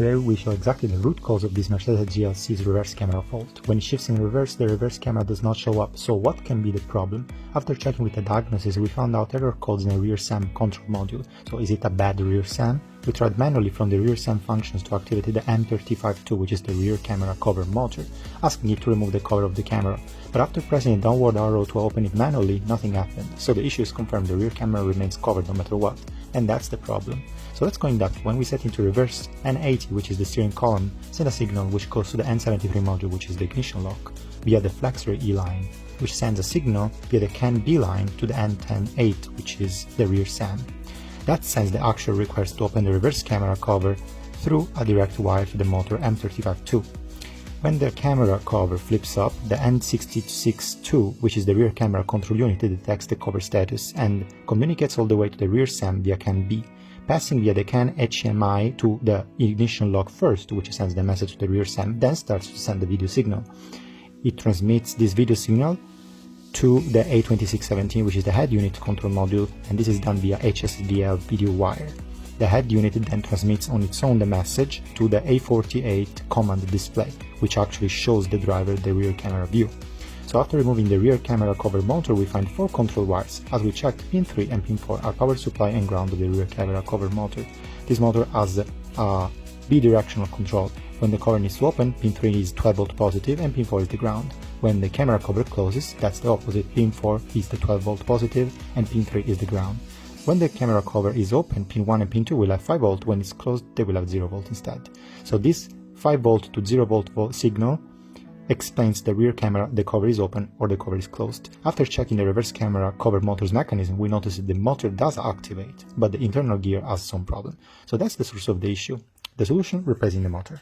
Today we show exactly the root cause of this Mercedes GLC's reverse camera fault. When it shifts in reverse, the reverse camera does not show up. So what can be the problem? After checking with the diagnosis, we found out error codes in the rear SAM control module. So is it a bad rear SAM? We tried manually from the rear SAM functions to activate the M352, which is the rear camera cover motor, asking it to remove the cover of the camera. But after pressing the downward arrow to open it manually, nothing happened. So the issue is confirmed: the rear camera remains covered no matter what. And that's the problem. So let's go in depth. When we set into reverse, N80, which is the steering column, send a signal which goes to the N73 module, which is the ignition lock, via the flexor E line, which sends a signal via the CAN B line to the N108, which is the rear SAM. That sends the actual request to open the reverse camera cover through a direct wire to the motor M352. When the camera cover flips up, the N662, which is the rear camera control unit, detects the cover status and communicates all the way to the rear SAM via CAN B, passing via the CAN HMI to the ignition lock first, which sends the message to the rear SAM, then starts to send the video signal. It transmits this video signal to the A2617, which is the head unit control module, and this is done via HSDL video wire. The head unit then transmits on its own the message to the A48 command display, which actually shows the driver the rear camera view. So after removing the rear camera cover motor, we find 4 control wires. As we checked, pin 3 and pin 4 are power supply and ground of the rear camera cover motor. This motor has a bidirectional control. When the cover needs to open, pin 3 is 12 volt positive and pin 4 is the ground. When the camera cover closes, that's the opposite. Pin 4 is the 12 volt positive and pin 3 is the ground. When the camera cover is open, pin 1 and pin 2 will have 5 volt. When it's closed, they will have 0 volt instead. So this 5 volt to 0 volt signal explains the rear camera, the cover is open or the cover is closed. After checking the reverse camera cover motor's mechanism, we notice that the motor does activate, but the internal gear has some problem. So that's the source of the issue. The solution: replacing the motor.